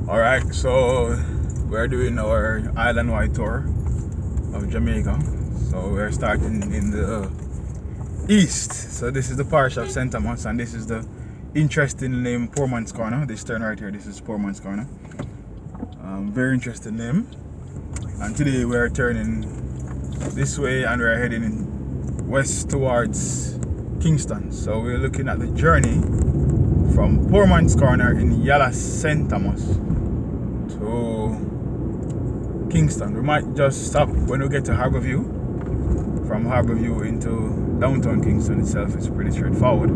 Alright, so we're doing our island-wide tour of Jamaica. So we're starting in the east. So this is the parish of St. Thomas, and this is the interesting name, Poorman's Corner. This turn right here, this is Poorman's Corner. Very interesting name. And today we're turning this way and we're heading west towards Kingston. So we're looking at the journey from Poorman's Corner in Yala St. Thomas to Kingston. We might just stop when we get to Harbour View. From Harbour View into downtown Kingston itself is pretty straightforward.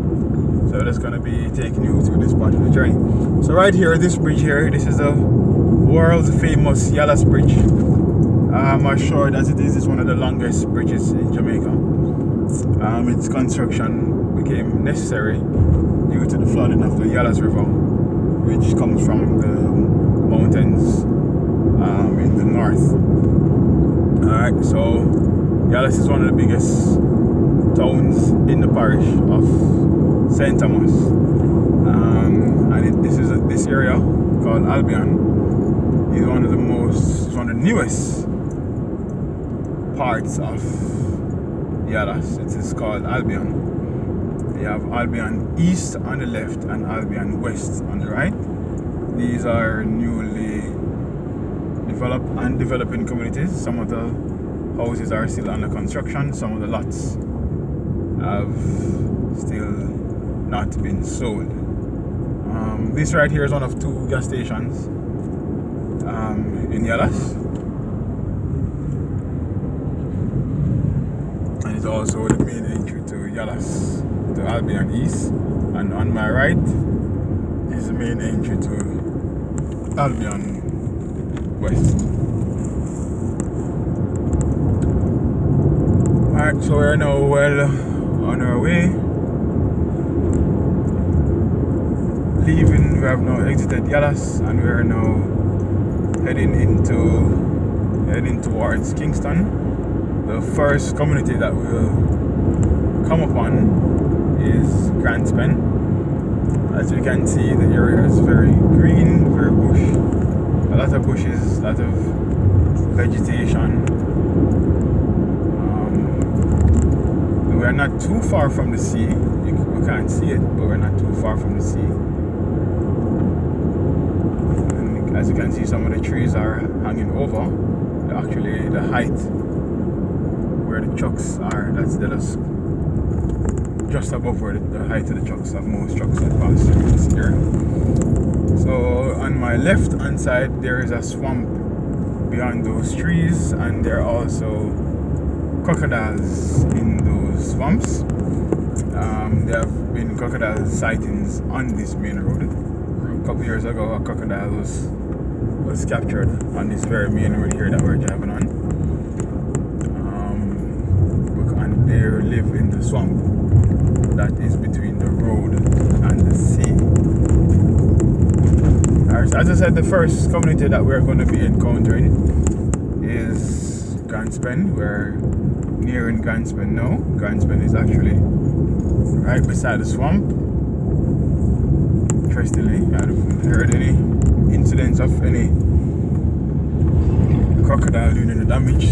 So that's going to be taking you through this part of the journey. So right here, this bridge here, this is the world famous Yalas Bridge. As short as it is one of the longest bridges in Jamaica. Its construction became necessary due to the flooding of the Yalas River, which comes from the mountains in the north. Alright, so Yalas is one of the biggest towns in the parish of St. Thomas. This area called Albion is one of the newest parts of Yalas. It is called Albion. You have Albion East on the left and Albion West on the right. These are newly developed and developing communities. Some of the houses are still under construction. Some of the lots have still not been sold. This right here is one of two gas stations in Yalas. And it's also the main entry to Yalas, to Albion East. And on my right is the main entry to Albion West. Alright, so we're now well on our way. Leaving, we have now exited Yalas and we are now heading towards Kingston. The first community that we'll come upon is Grandspen. As you can see, the area is very green, very bush. A lot of bushes, a lot of vegetation. We are not too far from the sea. We can't see it, but we're not too far from the sea. And as you can see, some of the trees are hanging over. Actually, the height where the trucks are, that's just above where the height of the trucks of most trucks that pass through this area. So on my left hand side, there is a swamp beyond those trees, and there are also crocodiles in those swamps. There have been crocodile sightings on this main road. A couple years ago, a crocodile was captured on this very main road here that we're driving on. And they live in the swamp that is between the road and the sea. Alright, so as I said, the first community that we're going to be encountering is Grandspen. We're nearing Grandspen now. Grandspen is actually right beside the swamp. Interestingly, I haven't heard any incidents of any crocodile doing any damage.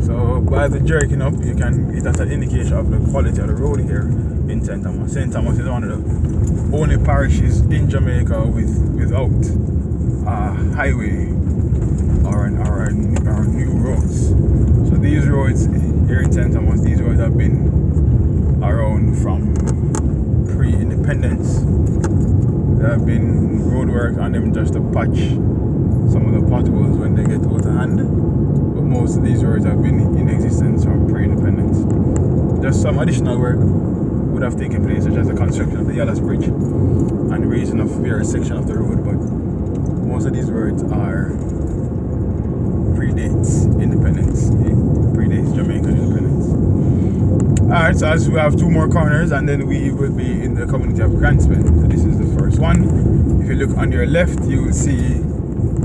So by the jerking up, it has an indication of the quality of the road here in St. Thomas. St. Thomas is one of the only parishes in Jamaica without a highway or new roads. So these roads here in St. Thomas, these roads have been around from pre-independence. There have been road work on them just to patch some of the potholes when they get out of hand. But most of these roads have been in existence from pre-independence. Just some additional work would have taken place, such as the construction of the Yalas Bridge and the raising of various sections of the road, but most of these roads are predates independence. It predates Jamaican independence. Alright, so as we have two more corners and then we will be in the community of Grandspen. So this is the first one. If you look on your left, you will see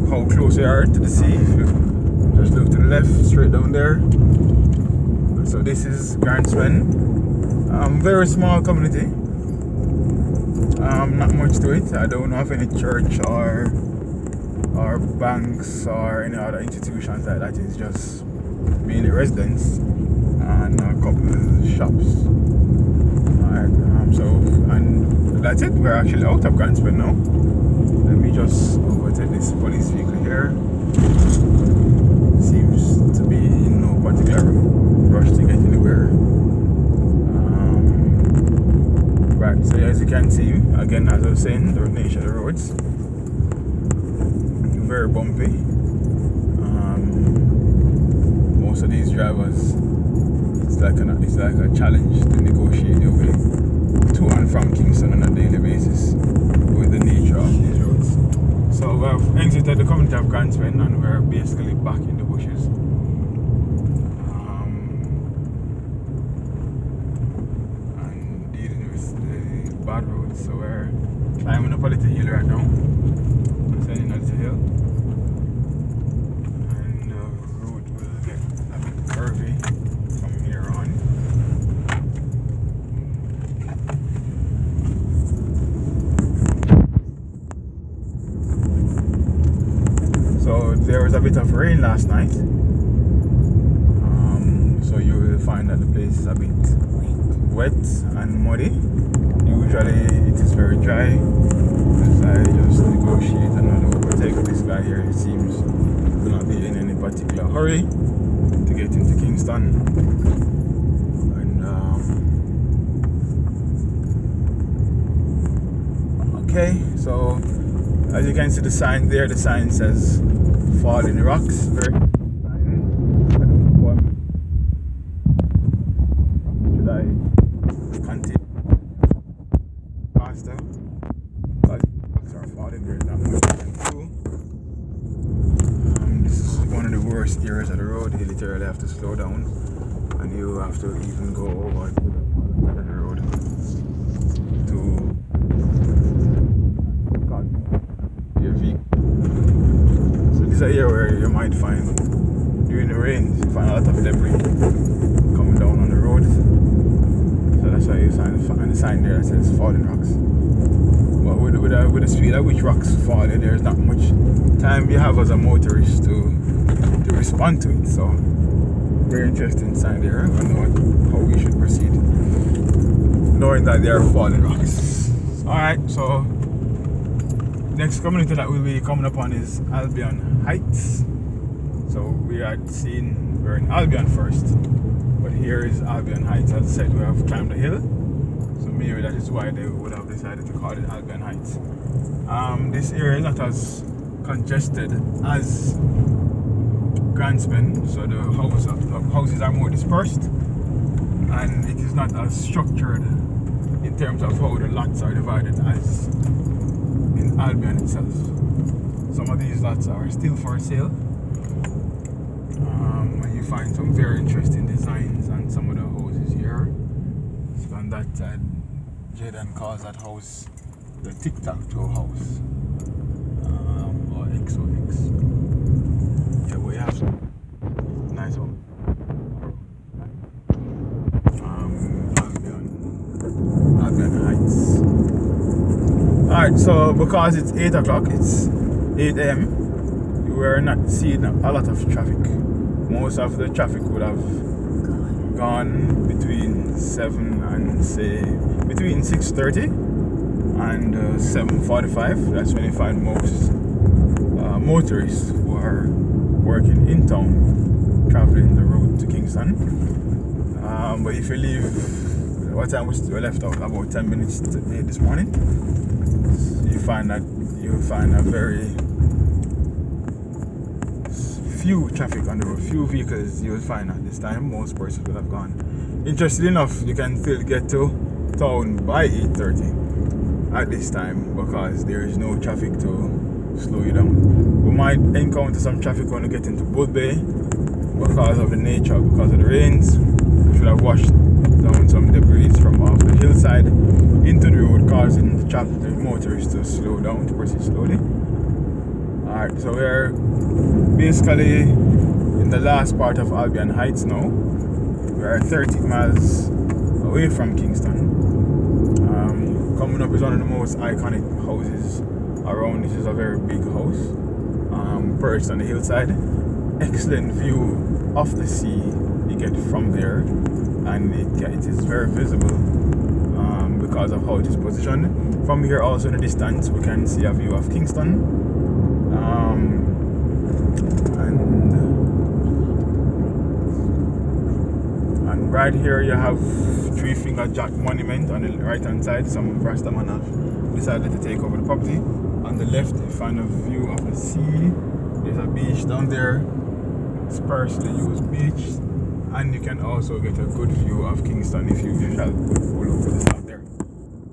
how close we are to the sea. If you just look to the left, straight down there. So this is Grandspen. Very small community. Not much to it. I don't know of any church or banks or any other institutions like that. It's just mainly residents and a couple of shops. Alright, so and that's it. We're actually out of Grantspen now. Let me just overtake this police vehicle here. Seems to be in no particular rush to get anywhere. Right, so as you can see, again, as I was saying, the nature of the roads, very bumpy. Most of these drivers, it's like a challenge to negotiate your way to and from Kingston on a daily basis with the nature of these roads. So we've exited the community of Grantspen and we're basically back in the bushes. And dealing with the bad roads. So we're climbing up a little hill right now. Descending a little hill. And the road will get a bit curvy from here on. So there was a bit of rain last night, so you will find that the place is a bit wet and muddy. Usually it is very dry. As I just negotiate another overtake of this guy here, it seems to not be in any particular hurry to get into Kingston. And okay, so as you can see the sign there, the sign says Falling Rocks. Very Poorman. Should I continue faster? Because rocks are falling, there's not much I can do. This is one of the worst areas of the road. You literally have to slow down and you have to even go over to the other side of the road to your vehicle. This is a area where you might find, during the rain, you find a lot of debris coming down on the road. So that's why you find the sign there that says Falling Rocks. But with the speed at which rocks fall, there's not much time you have as a motorist to respond to it. So very interesting sign there. I know how we should proceed, knowing that they are falling rocks. Alright, so next community that we'll be coming upon is Albion Heights. So we're in Albion first, but here is Albion Heights. As I said, we have climbed the hill, so maybe that is why they would have decided to call it Albion Heights. This area is not as congested as Grantspen, so the houses are more dispersed, and it is not as structured in terms of how the lots are divided as in Albion itself. Some of these lots are still for sale, and you find some very interesting designs on some of the houses here. So on that side, Jaden calls that house the tic-tac-toe house, or XOX. Yeah, we have some nice home. Albion Heights. Alright, so because it's 8 o'clock, it's 8 a.m., we're not seeing a lot of traffic. Most of the traffic would have gone between 7 and say between 6:30 and 7:45. That's when you find most motorists who are working in town, traveling the road to Kingston. But if you leave, what time we left out? About 10 minutes to 8 this morning. You find that you'll find a very few traffic on the road, few vehicles you'll find at this time. Most persons will have gone. Interesting enough, you can still get to town by 8:30 at this time because there is no traffic to slow you down. We might encounter some traffic when we get into Bull Bay because of the nature, because of the rains. We should have washed down some debris from off the hillside into the road, causing the motorists to slow down, to proceed slowly. Alright, so we're basically in the last part of Albion Heights now. We're 30 miles away from Kingston. Coming up is one of the most iconic houses around. This is a very big house, perched on the hillside. Excellent view of the sea you get from there, and it is very visible because of how it is positioned. From here also in the distance we can see a view of Kingston, and right here you have Three Finger Jack Monument on the right hand side. Some Rastaman have decided to take over the property. On the left you find a view of the sea. There's a beach down there, sparsely used beach, and you can also get a good view of Kingston if you shall pull over this out there.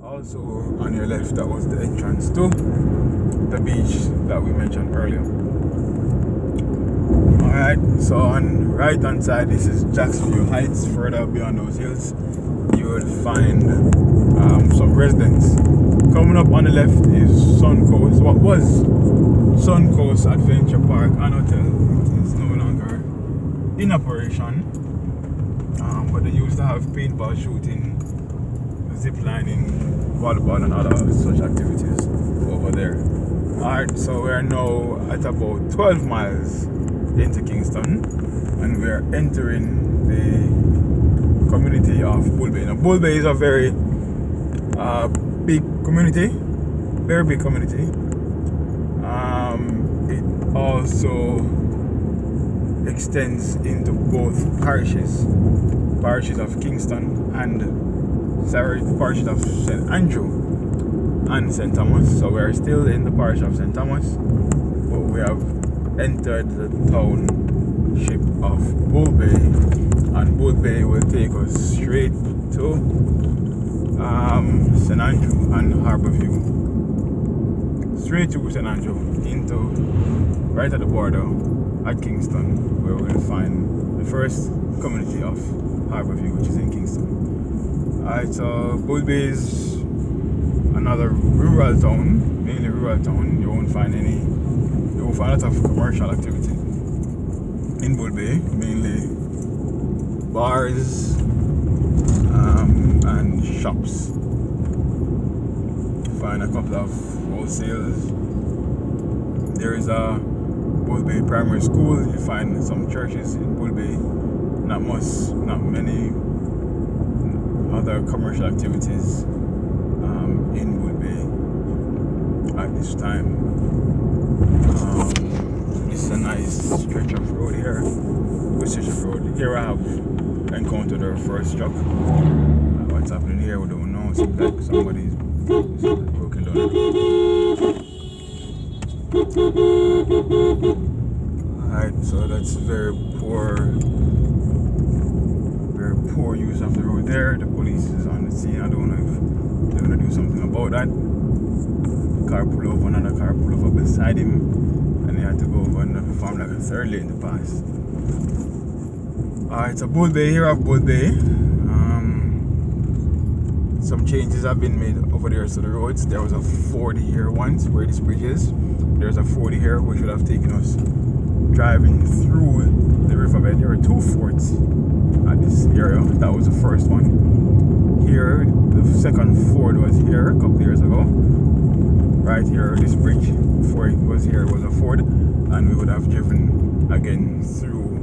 Also on your left, that was the entrance to the beach that we mentioned earlier. Alright, so on right hand side, this is Jacksonville Heights. Further beyond those hills you will find some residents. Coming up on the left is Suncoast, what was Suncoast Adventure Park and Hotel. It is no longer in operation, but they used to have paintball shooting, zip lining, volleyball and other such activities over there. Alright, so we are now at about 12 miles into Kingston, and we are entering the community of Bull Bay. Now Bull Bay is a very big community, very big community. It also extends into both parishes of Kingston and parishes of St. Andrew and St. Thomas. So we are still in the parish of St. Thomas, but we have entered the township of Bull Bay, and Bull Bay will take us straight to St. Andrew and Harbour View. Straight to St. Andrew, into right at the border at Kingston, where we'll find the first community of Harbour View, which is in Kingston. Alright, so Bull Bay is another rural town, mainly rural town. You won't find a lot of commercial activity in Bull Bay, mainly bars and shops. You find a couple of wholesales. There is a Bull Bay Primary School. You find some churches in Bull Bay. Not many other commercial activities in Bull Bay at this time. This is a nice stretch of road here. Here I have encountered our first truck. What's happening here we don't know. It seems like somebody's broken down. Alright, so that's very poor use of the road there. The police is on the scene. I don't know if they're gonna do something about that. Car pulled over, another car pulled over beside him, and they had to go over and form like a third lane to pass. Alright, so Bull Bay, here at Bull Bay. Some changes have been made over there to the roads. There was a 40 here once where this bridge is. There's a 40 here which would have taken us driving through the riverbed. There are two forts at this area. That was the first one. Here, the second fort was here a couple years ago. Right here, this bridge, before it was here, was a ford, and we would have driven again through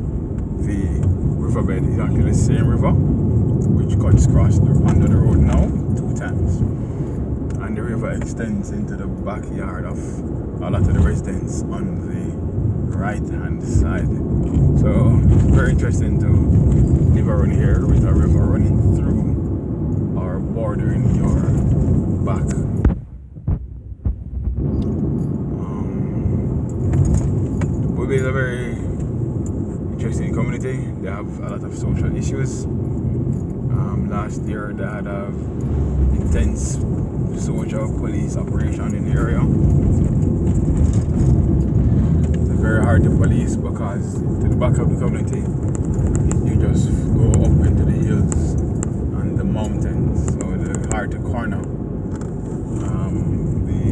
the riverbed. It's actually the same river, which cuts across under the road now 2 times, and the river extends into the backyard of a lot of the residents on the right hand side. So very interesting to live around here with a river running through or bordering your back. Bull Bay is a very interesting community. They have a lot of social issues. Last year they had an intense social police operation in the area. It's very hard to police because to the back of the community you just go up into the hills and the mountains, so it's hard to corner the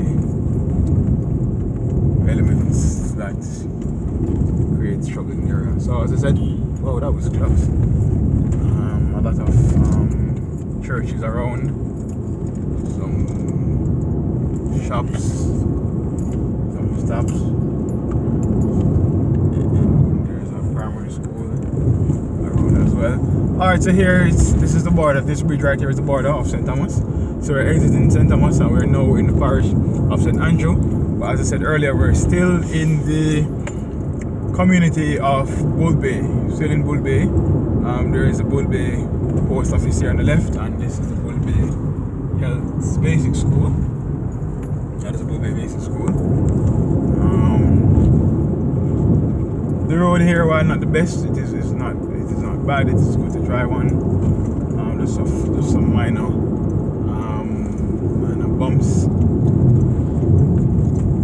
elements that create struggle in the area. So as I said, wow, that was close. A lot of churches around, shops, some stops. There's a primary school around as well. Alright, so this is the border. This bridge right here is the border of St. Thomas. So we're exiting St. Thomas and we're now in the parish of St. Andrew. But as I said earlier, we're still in the community of Bull Bay. Still in Bull Bay. There is a Bull Bay post office here on the left, and this is the Bull Bay Health Basic School. That is a Bull Bay Basic School. The road here, while not the best, it is not bad. It is good to drive on. There's some minor bumps.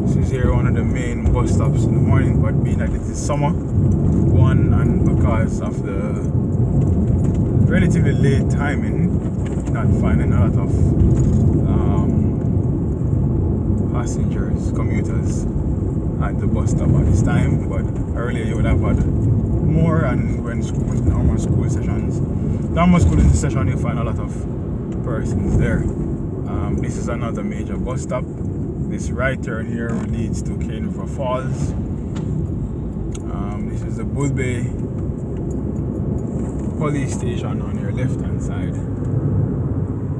This is here one of the main bus stops in the morning, but being that it is summer, and because of the relatively late timing, not finding a lot of passengers, commuters at the bus stop at this time. But earlier you would have had more, and when normal school sessions session, you find a lot of persons there. This is another major bus stop. This right turn here leads to Cane River Falls. This is the Bull Bay police station on your left hand side,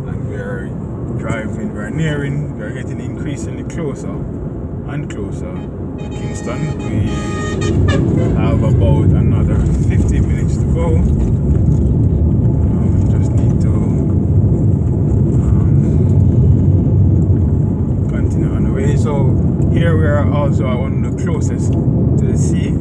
and we're getting increasingly closer and closer to Kingston. We have about another 50 minutes to go. We just need to continue on the way. So here we are also one of the closest to the sea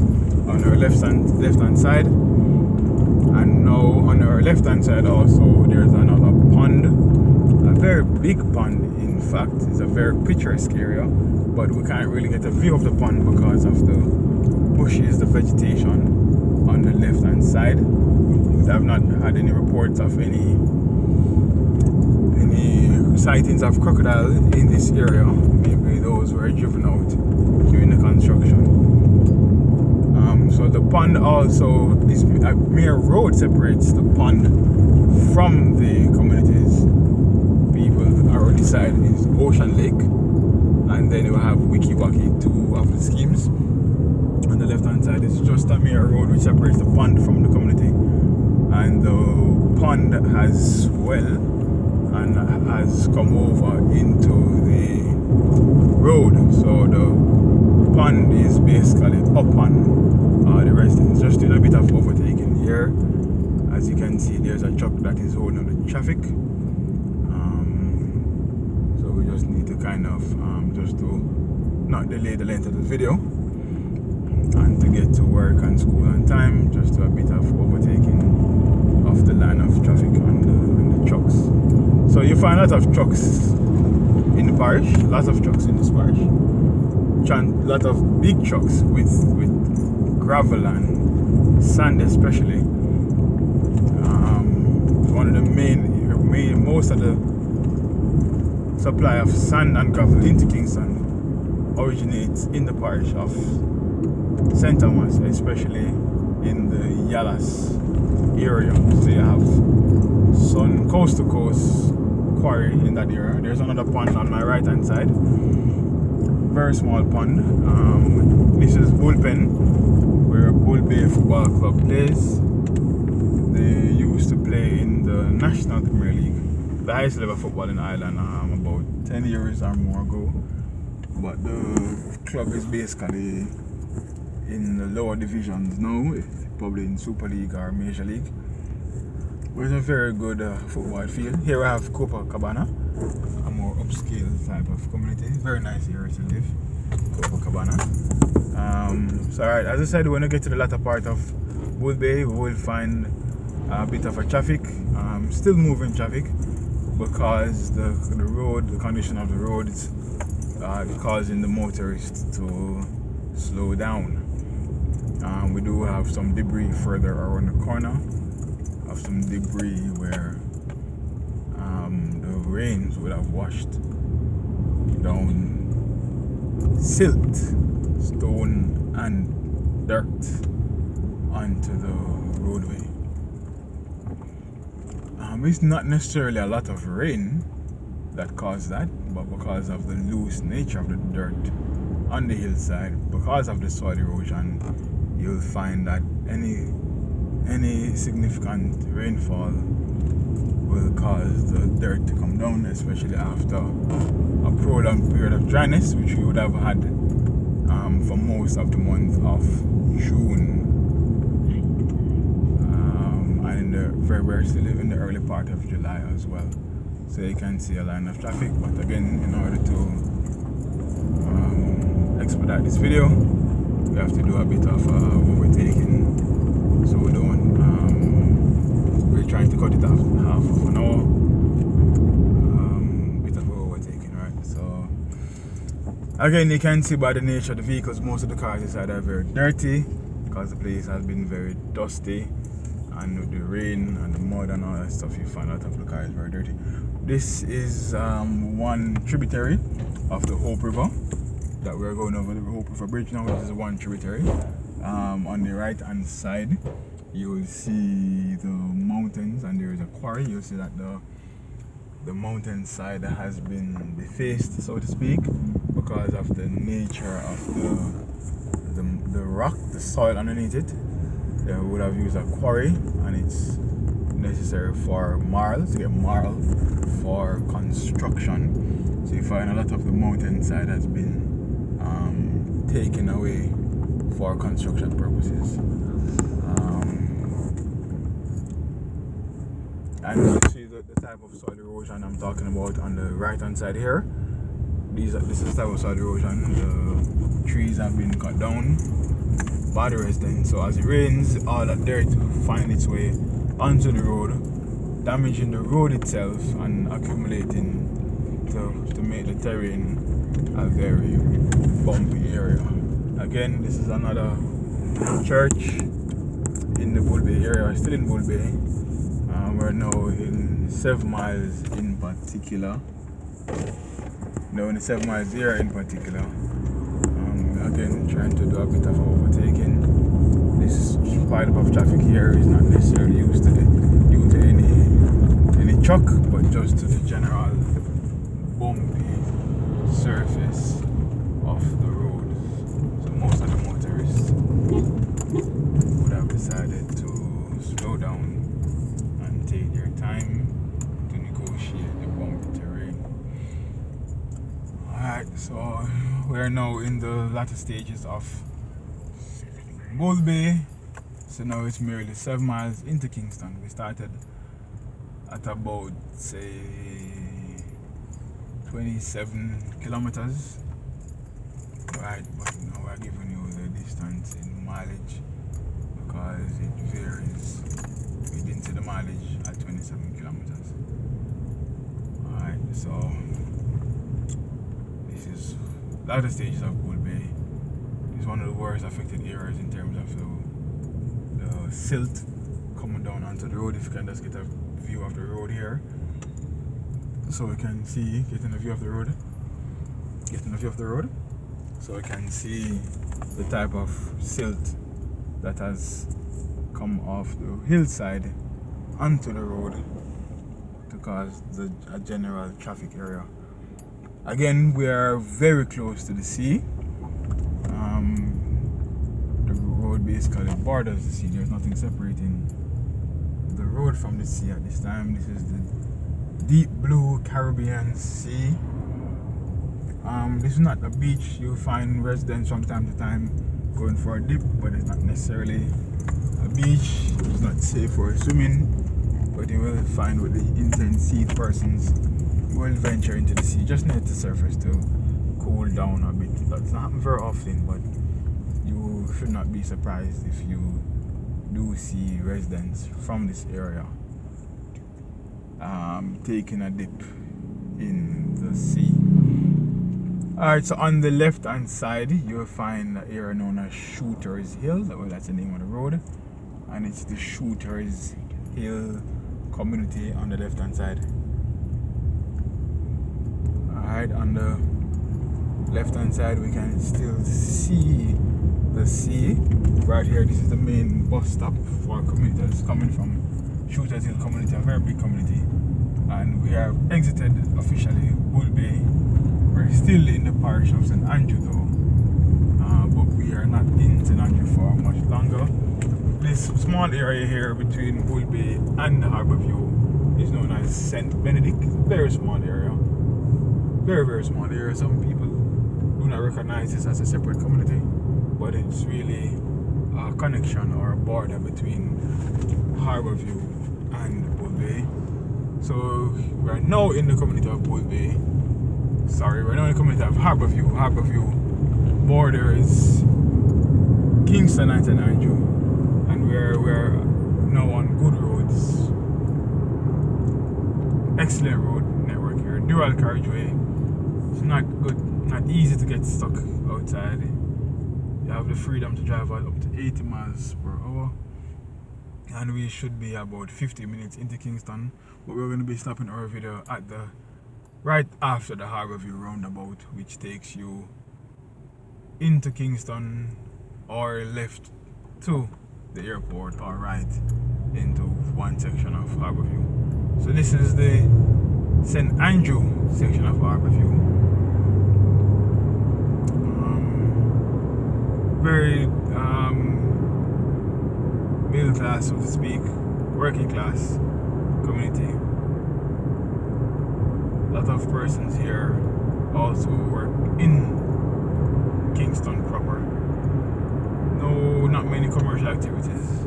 on our left hand side. And now on our left hand side also there's another pond, a very big pond. In fact, it's a very picturesque area, but we can't really get a view of the pond because of the bushes, the vegetation on the left hand side. I've not had any reports of any sightings of crocodile in this area. Maybe those were driven out during the construction. So the pond also is a mere road separates the pond from the communities. People are on the side is Ocean Lake, and then you have Wiki Waki, two of the schemes. On the left hand side is just a mere road which separates the pond from the community, and the pond has swelled and has come over into the road. So the pond is basically up on the residents. Just doing a bit of overtaking here. As you can see, there's a truck that is holding the traffic. So we just need to kind of just to not delay the length of the video and to get to work and school on time. Just do a bit of overtaking of the line of traffic on the trucks. So you find a lot of trucks in the parish, lots of trucks in this parish. A lot of big trucks with gravel and sand especially. One of the most of the supply of sand and gravel into Kingston originates in the parish of St. Thomas, especially in the Yalas area. So you have some coast to coast quarry in that area. There's another pond on my right hand side, very small pond. This is Bullpen, where Bull Bay Football Club plays. They used to play in the National Premier League, the highest level of football in Ireland, about 10 years or more ago. But the club is basically in the lower divisions now. It's probably in Super League or Major League. But it's a very good football field. Here we have Copacabana, a more upscale type of community. Very nice area to live, Copacabana. So alright, as I said, when we get to the latter part of Bull Bay, we will find a bit of a traffic, still moving traffic, because the condition of the road is causing the motorists to slow down. We do have some debris further around the corner, of some debris where the rains would have washed down silt, stone and dirt onto the roadway. It's not necessarily a lot of rain that caused that, but because of the loose nature of the dirt on the hillside, because of the soil erosion, you'll find that any significant rainfall will cause the dirt to come down, especially after a prolonged period of dryness, which we would have had for most of the month of June. And we're still in the early part of July as well. So you can see a line of traffic, but again, in order to expedite this video, we have to do a bit of overtaking. So we're trying to cut it off half of an hour. Bit of overtaking, right? So again, you can see by the nature of the vehicles, most of the cars inside are very dirty because the place has been very dusty, and with the rain and the mud and all that stuff, you find a lot of the cars very dirty. This is one tributary of the Hope River that we're going over, the Hope River Bridge now. This is one tributary. On the right hand side, you will see the mountains, and there is a quarry. You'll see that the mountain side has been defaced, so to speak, because of the nature of the rock, the soil underneath it. They would have used a quarry, and it's necessary for marl, to get marl for construction. So you find a lot of the mountain side has been taken away for construction purposes. And you see the type of soil erosion I'm talking about on the right hand side here. This is the type of soil erosion. The trees have been cut down by the residents, so as it rains, all that dirt will find its way onto the road, damaging the road itself and accumulating to make the terrain a very bumpy area. Again, this is another church in the Bull Bay area, still in Bull Bay. We're now in 7 miles in particular. Now in the 7 miles area in particular. Again, trying to do a bit of overtaking. This pile of traffic here is not necessarily due to any truck, but just to the general bumpy surface of the road. So most of the motorists would have decided to slow down and take their time to negotiate the bumpy terrain. Alright, so we're now in the latter stages of Bull Bay. So now it's merely 7 miles into Kingston. We started at about, say, 27 kilometers. Right, but now we're giving you the distance in mileage because it varies. We didn't see the mileage at 27 kilometers. Alright, so this is latter stages of Bull Bay. It's one of the worst affected areas in terms of the silt coming down onto the road. If you can just get a view of the road here, so we can see, getting a view of the road, so we can see the type of silt that has come off the hillside onto the road to cause a general traffic area. Again, we are very close to the sea. The road basically borders the sea. There's nothing separating the road from the sea at this time. This is the deep blue Caribbean Sea. This is not a beach. You'll find residents from time to time going for a dip, but it's not necessarily a beach. It's not safe for swimming, but you will find with the intense sea persons will venture into the sea just near the surface to cool down a bit. That's not happen very often, but you should not be surprised if you do see residents from this area taking a dip in the sea. Alright, so on the left hand side you'll find an area known as Shooters Hill. Well, that's the name of the road, and it's the Shooters Hill community on the left hand side. Alright, on the left hand side we can still see the sea right here. This is the main bus stop for commuters coming from Shooters Hill community, a very big community. and we have exited officially Bull Bay. We're still in the parish of St. Andrew though, but we are not in St. Andrew for much longer. This small area here between Bull Bay and the Harbour View is known as St. Benedict. It's a very small area. Very, very small area. Some people do not recognize this as a separate community, but it's really a connection or a border between Harbour View and Bull Bay. So we're now in the community of Bull Bay. Sorry, we're now in the community of Harbour View. Harbour View borders Kingston and St. Andrew, and we're now on good roads. Excellent road network here. Dual carriageway. It's not good, not easy to get stuck outside. You have the freedom to drive at up to 80 miles per hour, and we should be about 50 minutes into Kingston, but we're going to be stopping our video at the right after the Harbour View roundabout, which takes you into Kingston or left to the airport or right into one section of Harbour View. So this is the St. Andrew section of Harbour View. Very middle class, so to speak, working class community. A lot of persons here also work in Kingston proper. No, not many commercial activities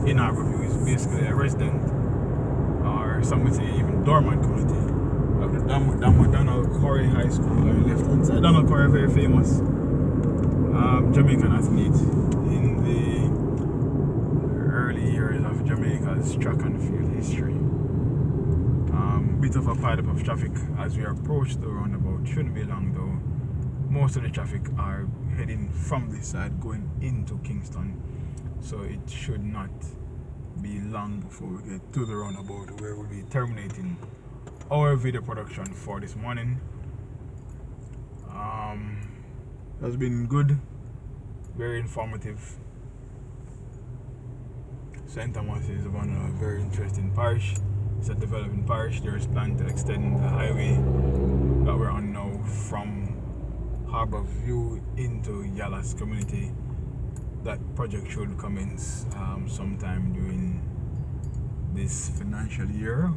in Harbour View. It's basically a resident, or some would say even dormant community of the Donald Corey High School on the left hand side. Donald Corey, very famous Jamaican athlete in the early years of Jamaica's track and field history. Bit of a pileup of traffic as we approach the roundabout. Shouldn't be long though. Most of the traffic are heading from this side going into Kingston, so it should not be long before we get to the roundabout where we'll be terminating our video production for this morning. Has been good, very informative. St. Thomas is one of a very interesting parish. It's a developing parish. There is plan to extend the highway that we're on now from Harbour View into Yalas community. That project should commence sometime during this financial year.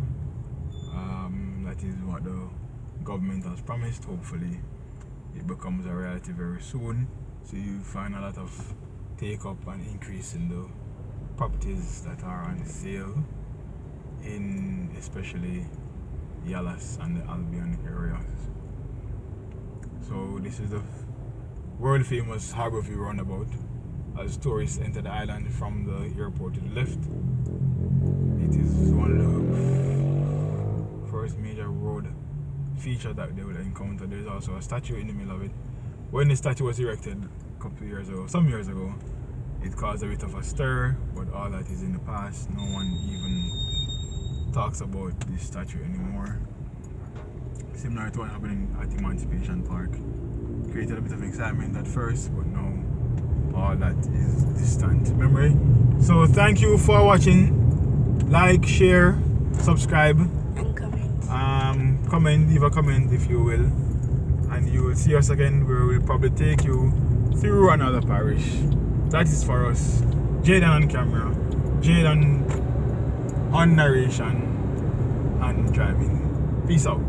That is what the government has promised. Hopefully it becomes a reality very soon, so you find a lot of take up and increase in the properties that are on sale in especially Yalas and the Albion areas. So this is the world famous Harbour View roundabout. As tourists enter the island from the airport to the left, it is one of the first major road feature that they will encounter. There's also a statue in the middle of it. When the statue was erected a couple of years ago, some years ago, it caused a bit of a stir, but all that is in the past. No one even talks about this statue anymore. Similar to what happened at Emancipation Park. Created a bit of excitement at first, but now all that is distant memory. So thank you for watching. Like, share, subscribe, and comment. Comment, leave a comment if you will, and you will see us again where we'll probably take you through another parish. That is for us. Jaden on camera, Jaden on narration and driving. Peace out.